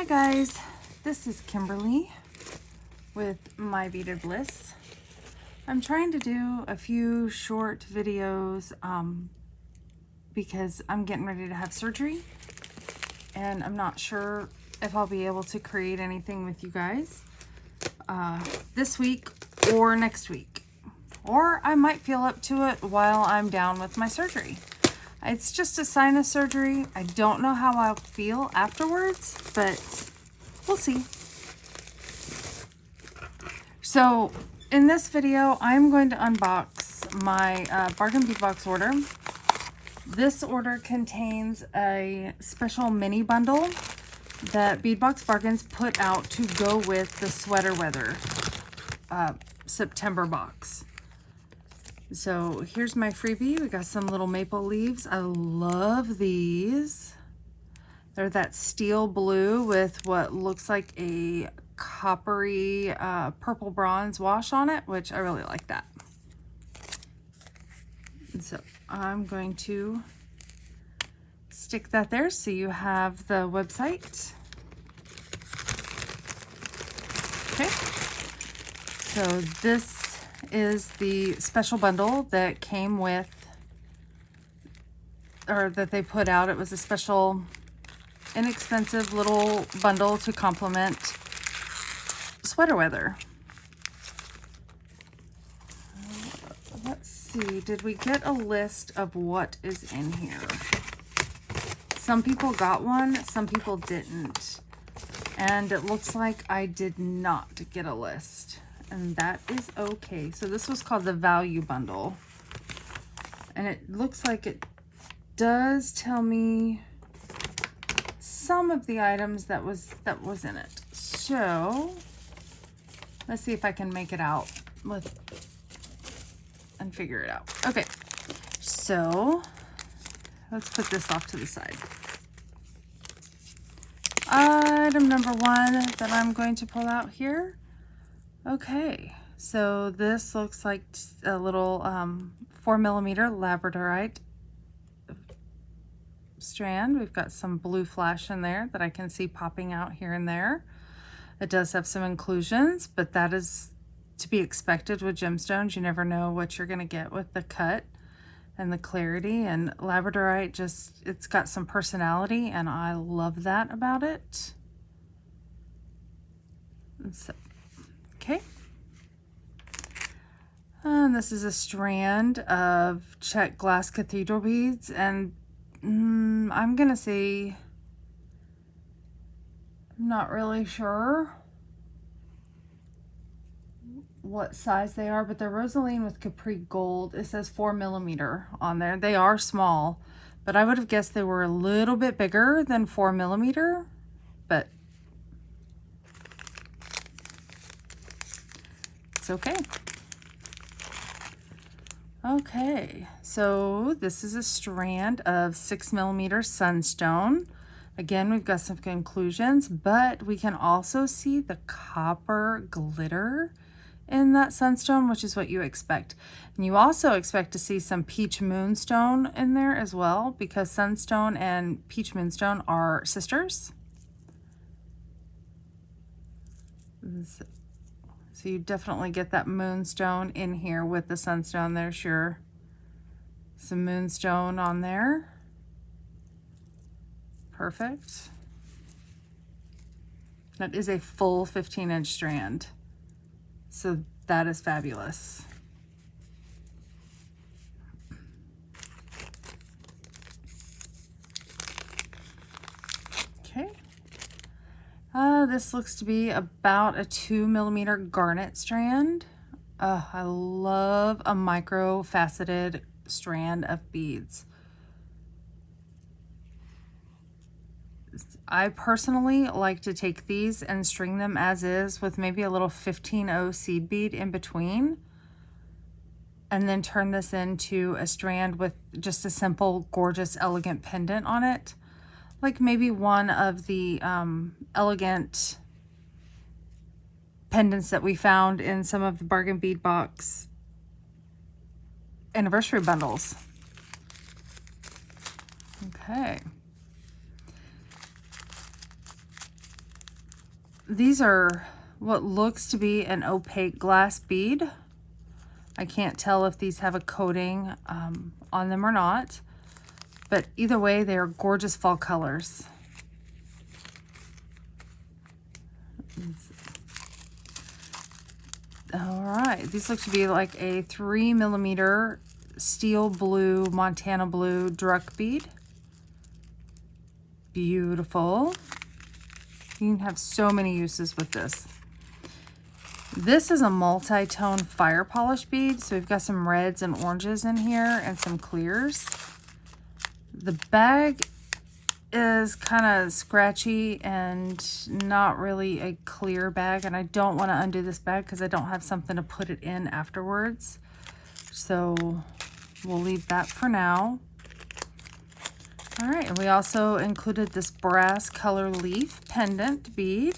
Hi guys, this is Kimberly with My Beaded Bliss. I'm trying to do a few short videos because I'm getting ready to have surgery and I'm not sure if I'll be able to create anything with you guys this week or next week, or I might feel up to it while I'm down with my surgery. It's just a sinus surgery. I don't know how I'll feel afterwards, but we'll see. So in this video, I'm going to unbox my Bargain Bead Box order. This order contains a special mini bundle that Bead Box Bargains put out to go with the sweater weather September box. So here's my freebie. We got some little maple leaves. I love these. They're that steel blue with what looks like a coppery purple bronze wash on it, which I really like that. And so I'm going to stick that there so you have the website. Okay. So this is the special bundle that came with, or that they put out. It was a special inexpensive little bundle to complement sweater weather. Let's see, did we get a list of what is in here? Some people got one, some people didn't. And it looks like I did not get a list. And that is okay. So this was called the value bundle. And it looks like it does tell me some of the items that was in it. So let's see if I can make it out and figure it out. Okay, so let's put this off to the side. Item number one that I'm going to pull out here. Okay, so this looks like a little 4mm labradorite strand. We've got some blue flash in there that I can see popping out here and there. It does have some inclusions, but that is to be expected with gemstones. You never know what you're going to get with the cut and the clarity, and labradorite just, it's got some personality and I love that about it. And so, okay. And this is a strand of check glass cathedral beads, and I'm gonna say, I'm not really sure what size they are, but they're rosaline with capri gold. It says 4mm on there. They are small, but I would have guessed they were a little bit bigger than 4mm, but it's okay. Okay, so this is a strand of 6mm sunstone. Again, we've got some conclusions, but we can also see the copper glitter in that sunstone, which is what you expect. And you also expect to see some peach moonstone in there as well, because sunstone and peach moonstone are sisters. So you definitely get that moonstone in here with the sunstone. There's your some moonstone on there. Perfect. That is a full 15-inch strand. So that is fabulous. Okay. This looks to be about a 2mm garnet strand. I love a micro faceted strand of beads. I personally like to take these and string them as is with maybe a little 15-0 seed bead in between, and then turn this into a strand with just a simple, gorgeous, elegant pendant on it. Like maybe one of the elegant pendants that we found in some of the Bargain Bead Box anniversary bundles. Okay. these are what looks to be an opaque glass bead. I can't tell if these have a coating on them or not, but either way, they are gorgeous fall colors. All right, these look to be like a 3mm steel blue, Montana blue druck bead. Beautiful. You can have so many uses with this. This is a multi-tone fire polish bead, so we've got some reds and oranges in here and some clears. The bag is kind of scratchy and not really a clear bag, and I don't want to undo this bag because I don't have something to put it in afterwards. So we'll leave that for now. All right, and we also included this brass color leaf pendant bead.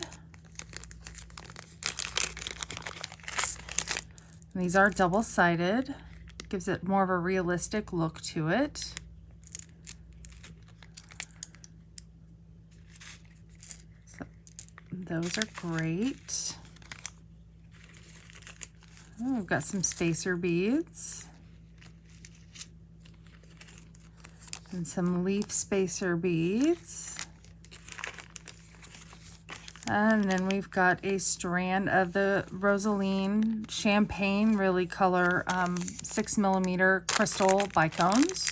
And these are double-sided. Gives it more of a realistic look to it. So those are great. Oh, we've got some spacer beads. And some leaf spacer beads. And then we've got a strand of the Rosaline Champagne really color 6mm crystal bicones.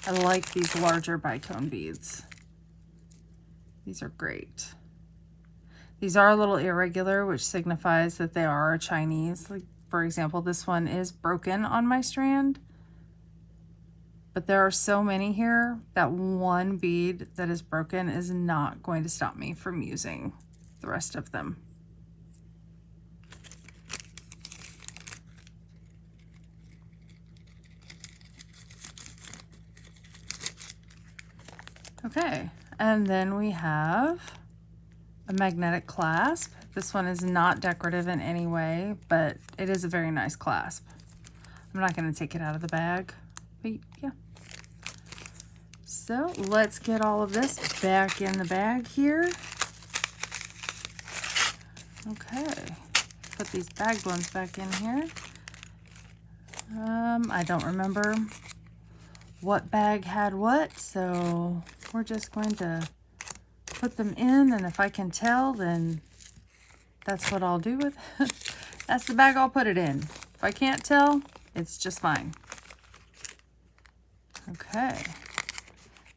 I like these larger bicone beads. These are great. These are a little irregular, which signifies that they are Chinese. Like, for example, this one is broken on my strand. But there are so many here that one bead that is broken is not going to stop me from using the rest of them. Okay, and then we have a magnetic clasp. This one is not decorative in any way, but it is a very nice clasp. I'm not going to take it out of the bag, but yeah. So let's get all of this back in the bag here. Okay, put these bagged ones back in here. I don't remember what bag had what, so we're just going to put them in, and if I can tell, then that's what I'll do with it. That's the bag I'll put it in. If I can't tell, it's just fine. Okay.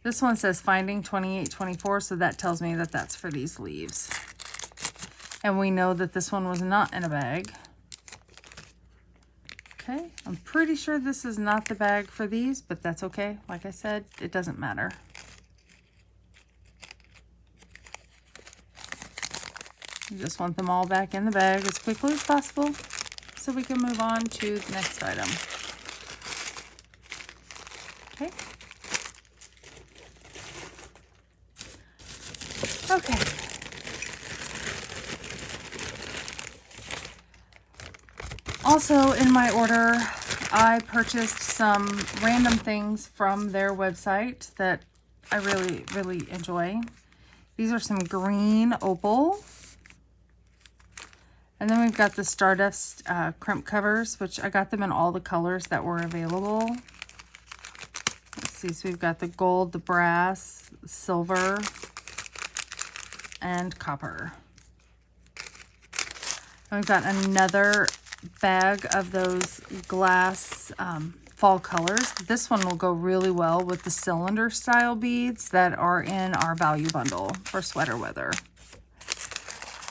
This one says Finding 2824, so that tells me that that's for these leaves. And we know that this one was not in a bag. Okay, I'm pretty sure this is not the bag for these, but that's okay. Like I said, it doesn't matter. You just want them all back in the bag as quickly as possible so we can move on to the next item. Okay. Okay. Also in my order, I purchased some random things from their website that I really, really enjoy. These are some green opal. And then we've got the Stardust crimp covers, which I got them in all the colors that were available. Let's see, so we've got the gold, the brass, silver, and copper. And we've got another bag of those glass fall colors. This one will go really well with the cylinder style beads that are in our value bundle for sweater weather.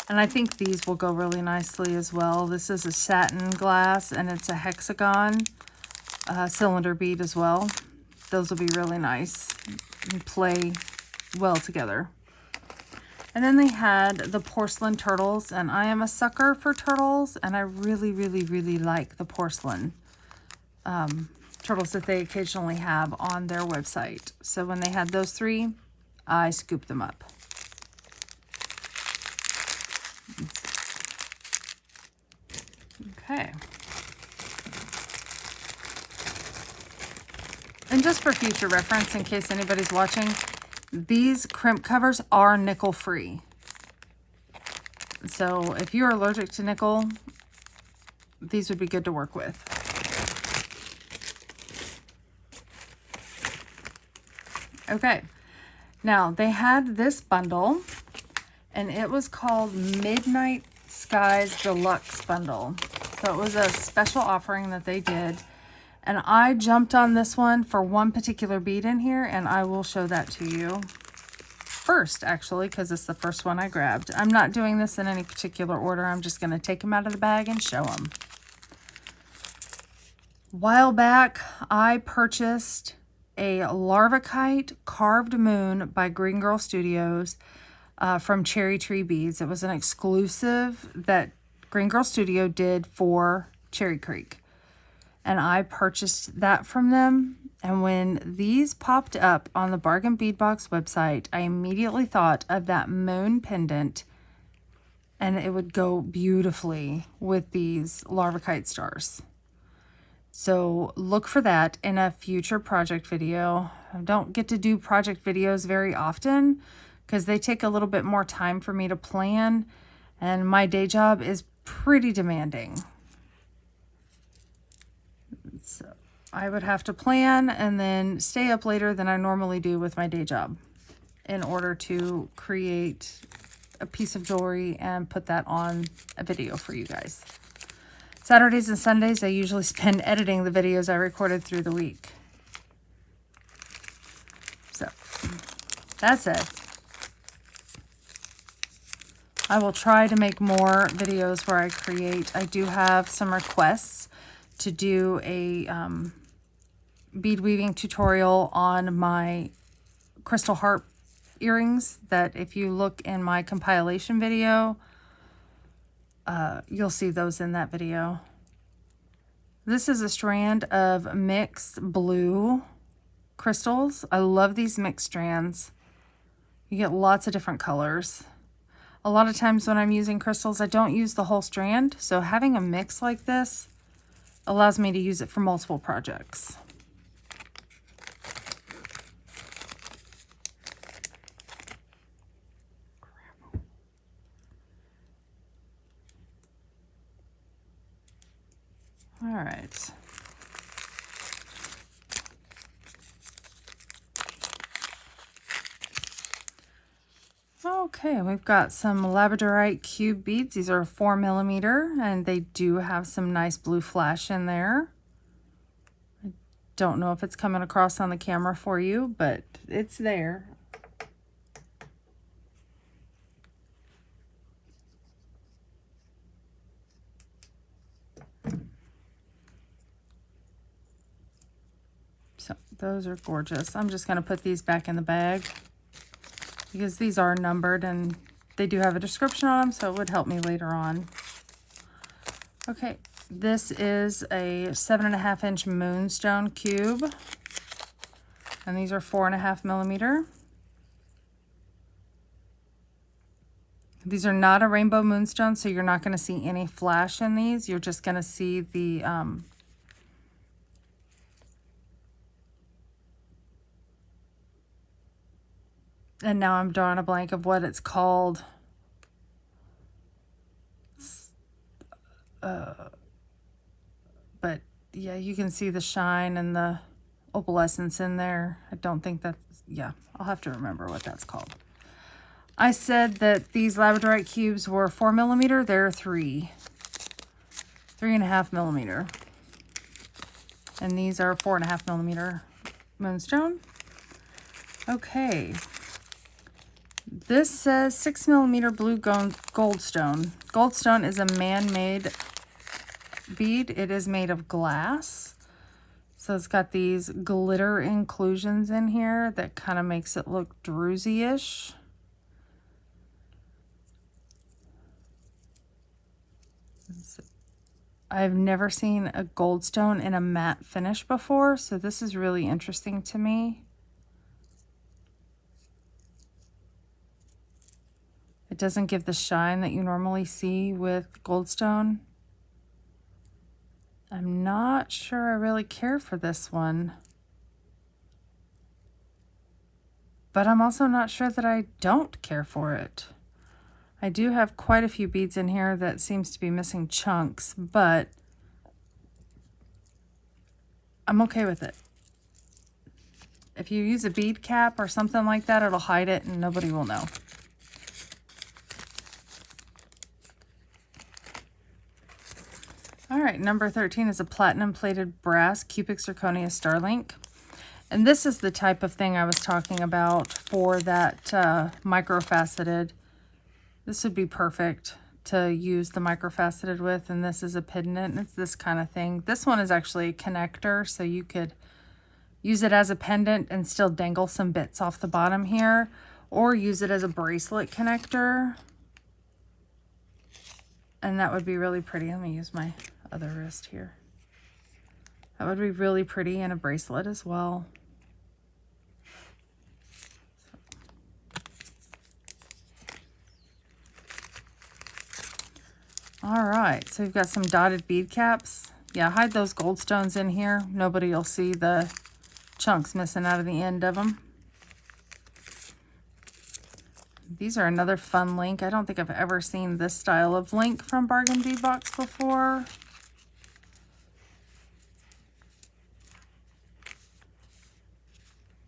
And I think these will go really nicely as well. This is a satin glass and it's a hexagon cylinder bead as well. Those will be really nice and play well together. And then they had the porcelain turtles, and I am a sucker for turtles, and I really, really, really like the porcelain turtles that they occasionally have on their website. So when they had those three, I scooped them up. Okay. And just for future reference, in case anybody's watching, these crimp covers are nickel free. So if you're allergic to nickel, these would be good to work with. Okay, now they had this bundle, and it was called Midnight Skies Deluxe Bundle. So it was a special offering that they did. And I jumped on this one for one particular bead in here, and I will show that to you first, actually, because it's the first one I grabbed. I'm not doing this in any particular order. I'm just going to take them out of the bag and show them. A while back, I purchased a larvikite carved moon by Green Girl Studios from Cherry Tree Beads. It was an exclusive that Green Girl Studio did for Cherry Creek. And I purchased that from them. And when these popped up on the Bargain Bead Box website, I immediately thought of that moon pendant, and it would go beautifully with these larvikite stars. So look for that in a future project video. I don't get to do project videos very often because they take a little bit more time for me to plan, and my day job is pretty demanding. So I would have to plan and then stay up later than I normally do with my day job in order to create a piece of jewelry and put that on a video for you guys. Saturdays and Sundays, I usually spend editing the videos I recorded through the week. So that's it. I will try to make more videos where I create. I do have some requests to do a bead weaving tutorial on my crystal harp earrings that if you look in my compilation video, you'll see those in that video. This is a strand of mixed blue crystals. I love these mixed strands. You get lots of different colors. A lot of times when I'm using crystals, I don't use the whole strand. So having a mix like this allows me to use it for multiple projects. All right. Okay, we've got some labradorite cube beads. These are 4mm, and they do have some nice blue flash in there. I don't know if it's coming across on the camera for you, but it's there. So those are gorgeous. I'm just going to put these back in the bag because these are numbered and they do have a description on them, so it would help me later on. Okay, this is a 7.5-inch moonstone cube, and these are 4.5mm. These are not a rainbow moonstone, so you're not going to see any flash in these. You're just going to see the and now I'm drawing a blank of what it's called. But yeah, you can see the shine and the opalescence in there. I don't think that's, yeah, I'll have to remember what that's called. I said that these labradorite cubes were 4mm. They're 3.5mm. And these are 4.5mm moonstone. Okay. This says 6mm blue goldstone. Goldstone is a man-made bead. It is made of glass. So it's got these glitter inclusions in here that kind of makes it look druzy-ish. I've never seen a goldstone in a matte finish before, so this is really interesting to me. It doesn't give the shine that you normally see with goldstone. I'm not sure I really care for this one. But I'm also not sure that I don't care for it. I do have quite a few beads in here that seems to be missing chunks, but I'm okay with it. If you use a bead cap or something like that, it'll hide it and nobody will know. All right, number 13 is a platinum plated brass cubic zirconia starlink. And this is the type of thing I was talking about for that microfaceted. This would be perfect to use the microfaceted with, and this is a pendant. It's this kind of thing. This one is actually a connector, so you could use it as a pendant and still dangle some bits off the bottom here, or use it as a bracelet connector. And that would be really pretty. Let me use my other wrist here. That would be really pretty in a bracelet as well. All right, so we've got some dotted bead caps. Yeah, hide those gold stones in here. Nobody will see the chunks missing out of the end of them. These are another fun link. I don't think I've ever seen this style of link from Bargain Bead Box before.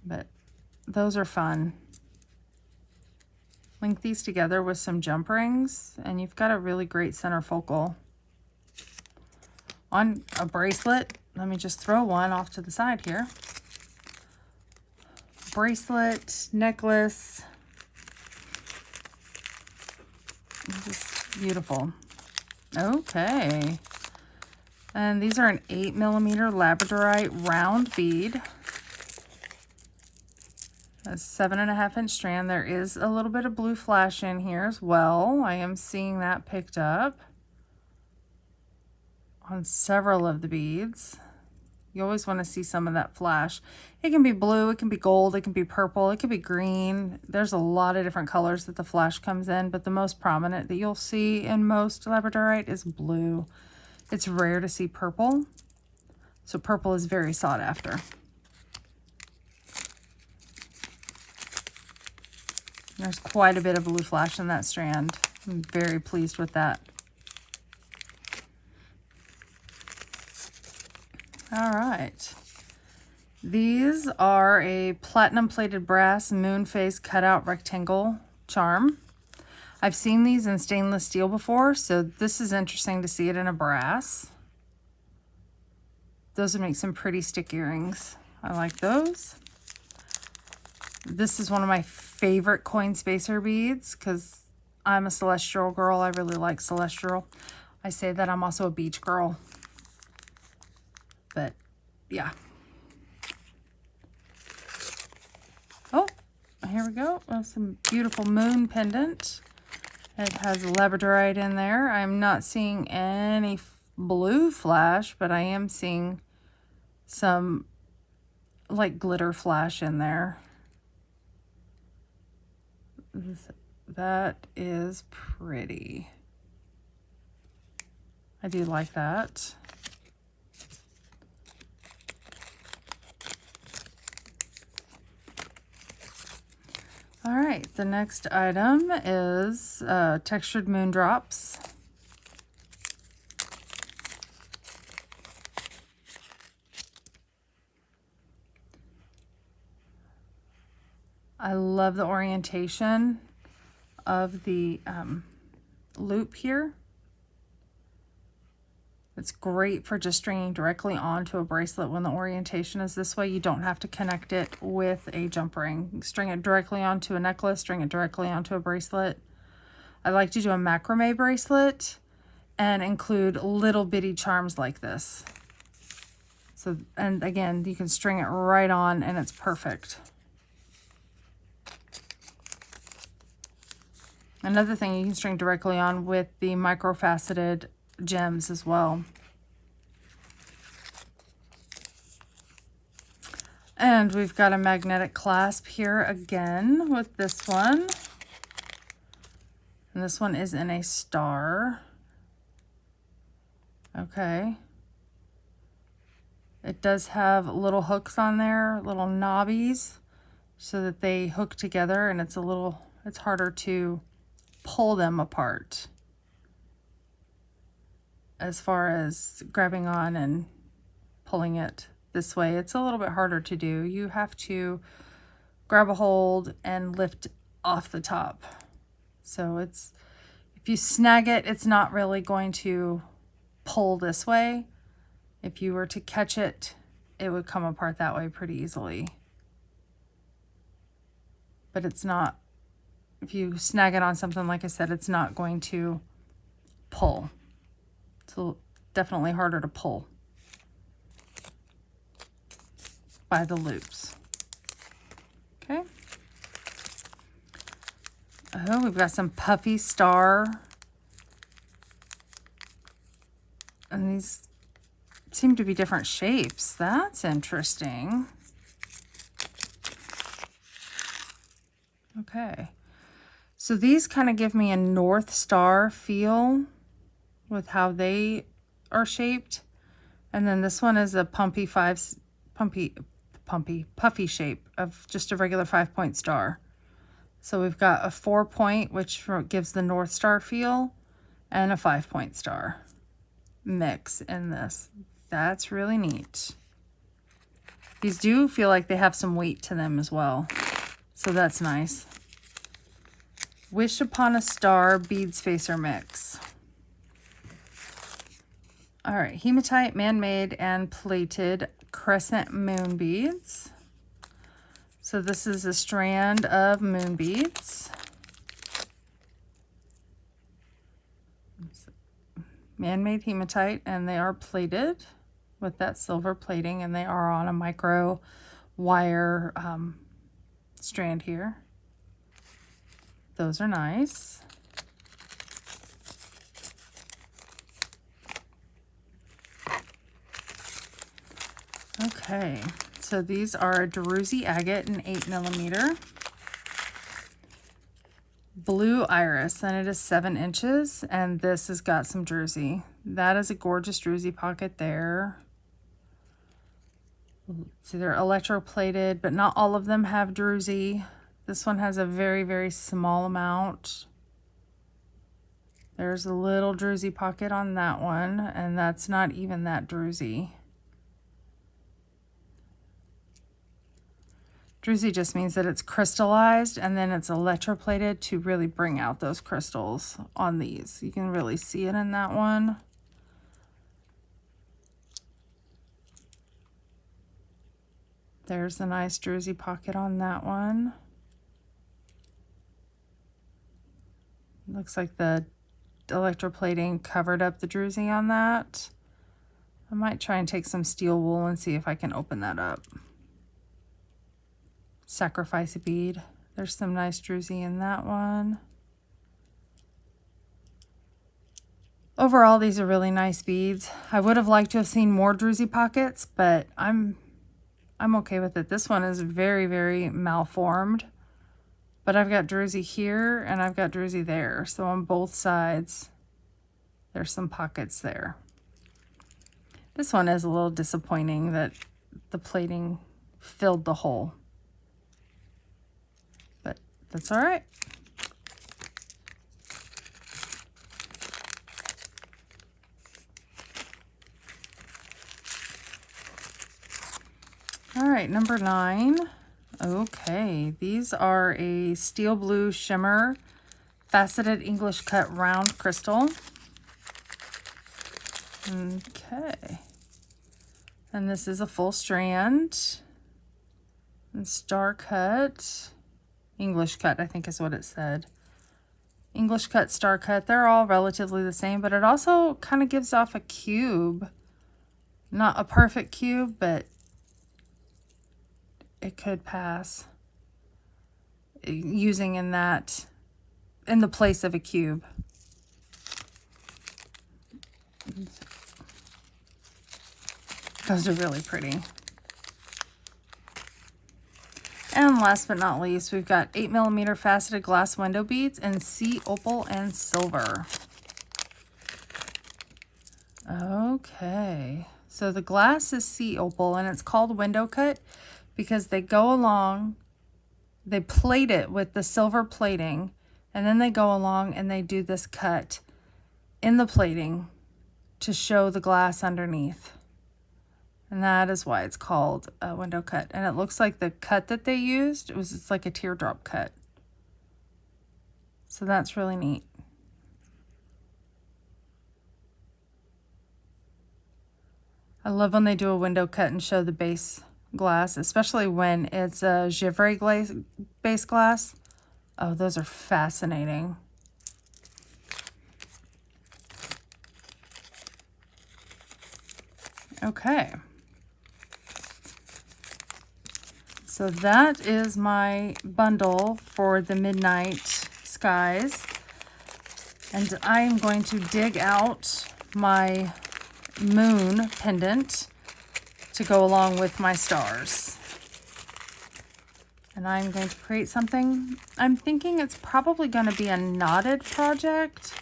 But those are fun. Link these together with some jump rings, and you've got a really great center focal. On a bracelet, let me just throw one off to the side here. Bracelet, necklace. Just beautiful. Okay. And these are an 8mm labradorite round bead. A 7.5-inch strand. There is a little bit of blue flash in here as well. I am seeing that picked up on several of the beads. You always want to see some of that flash. It can be blue, it can be gold, it can be purple, it can be green. There's a lot of different colors that the flash comes in, but the most prominent that you'll see in most labradorite is blue. It's rare to see purple, so purple is very sought after. There's quite a bit of blue flash in that strand. I'm very pleased with that. All right. These are a platinum plated brass moon phase cutout rectangle charm. I've seen these in stainless steel before, so this is interesting to see it in a brass. Those would make some pretty stick earrings. I like those. This is one of my favorite coin spacer beads because I'm a celestial girl. I really like celestial. I say that I'm also a beach girl. But yeah. Oh, here we go. Some beautiful moon pendant. It has labradorite in there. I'm not seeing any blue flash, but I am seeing some like glitter flash in there. That is pretty. I do like that. All right, the next item is textured moon drops. I love the orientation of the loop here. It's great for just stringing directly onto a bracelet when the orientation is this way. You don't have to connect it with a jump ring. String it directly onto a necklace, string it directly onto a bracelet. I like to do a macrame bracelet and include little bitty charms like this. So, and again, you can string it right on and it's perfect. Another thing you can string directly on with the microfaceted gems as well. And we've got a magnetic clasp here again with this one. And this one is in a star. Okay. It does have little hooks on there, little knobbies, so that they hook together, and it's harder to pull them apart. As far as grabbing on and pulling it this way, it's a little bit harder to do. You have to grab a hold and lift off the top. So it's, if you snag it, it's not really going to pull this way. If you were to catch it, it would come apart that way pretty easily. But it's not, if you snag it on something, like I said, it's not going to pull. It's definitely harder to pull by the loops. Okay. Oh, we've got some puffy star. And these seem to be different shapes. That's interesting. Okay. So these kind of give me a North Star feel with how they are shaped. And then this one is a puffy shape of just a regular 5-point star. So we've got a 4-point, which gives the North Star feel, and a 5-point star mix in this. That's really neat. These do feel like they have some weight to them as well. So that's nice. Wish Upon a Star Bead Spacer Mix. All right, hematite, man-made, and plated crescent moon beads. So this is a strand of moon beads. Man-made hematite, and they are plated with that silver plating, and they are on a micro wire strand here. Those are nice. Okay, so these are Druzy agate and 8mm, blue iris, and it is 7 inches, and this has got some druzy. That is a gorgeous druzy pocket there. So they're electroplated, but not all of them have druzy. This one has a very, very small amount. There's a little druzy pocket on that one, and that's not even that druzy. Druzy just means that it's crystallized and then it's electroplated to really bring out those crystals on these. You can really see it in that one. There's a nice druzy pocket on that one. Looks like the electroplating covered up the druzy on that. I might try and take some steel wool and see if I can open that up. Sacrifice a bead. There's some nice druzy in that one. Overall, these are really nice beads. I would have liked to have seen more druzy pockets, but I'm okay with it. This one is very, very malformed, but I've got druzy here and I've got druzy there. So on both sides, there's some pockets there. This one is a little disappointing that the plating filled the hole. That's all right. All right, number 9. Okay, these are a steel blue shimmer faceted English cut round crystal. Okay. And this is a full strand. And star cut. English cut, I think is what it said. English cut, star cut, they're all relatively the same, but it also kind of gives off a cube. Not a perfect cube, but it could pass. Using in the place of a cube. Those are really pretty. And last but not least, we've got 8mm faceted glass window beads in sea opal and silver. Okay, so the glass is sea opal and it's called window cut because they go along, they plate it with the silver plating, And then they go along and they do this cut in the plating to show the glass underneath. And that is why it's called a window cut. And it looks like the cut that they used, it's like a teardrop cut. So that's really neat. I love when they do a window cut and show the base glass, especially when it's a Givre glaze base glass. Oh, those are fascinating. Okay. So that is my bundle for the Midnight Skies. And I am going to dig out my moon pendant to go along with my stars. And I'm going to create something. I'm thinking it's probably going to be a knotted project,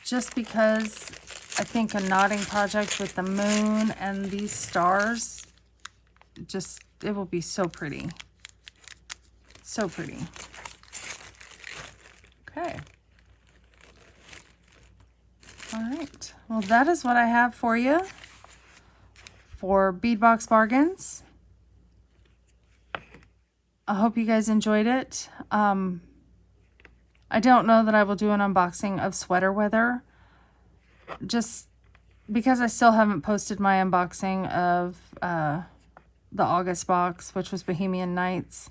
just because I think a knotting project with the moon and these stars, it will be so pretty. So pretty. Okay. All right. Well, that is what I have for you for Bead Box Bargains. I hope you guys enjoyed it. I don't know that I will do an unboxing of Sweater Weather, just because I still haven't posted my unboxing of the August box, which was Bohemian Nights.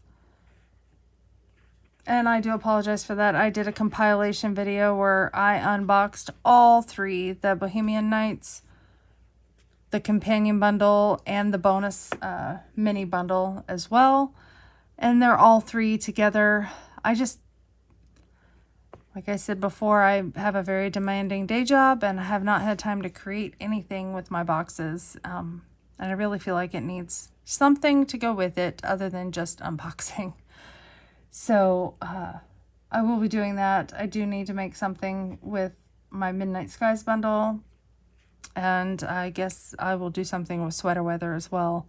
And I do apologize for that. I did a compilation video where I unboxed all three, the Bohemian Nights, the companion bundle, and the bonus mini bundle as well. And they're all three together. Like I said before, I have a very demanding day job and I have not had time to create anything with my boxes. And I really feel like it needs something to go with it other than just unboxing. So I will be doing that. I do need to make something with my Midnight Skies bundle. And I guess I will do something with Sweater Weather as well.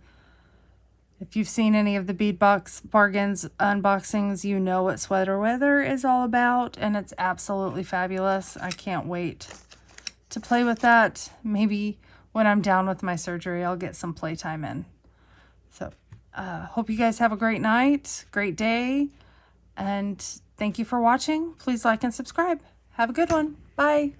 If you've seen any of the Bead Box Bargains unboxings, you know what Sweater Weather is all about. And it's absolutely fabulous. I can't wait to play with that. Maybe when I'm down with my surgery, I'll get some playtime in. So hope you guys have a great night, great day. And thank you for watching. Please like and subscribe. Have a good one. Bye.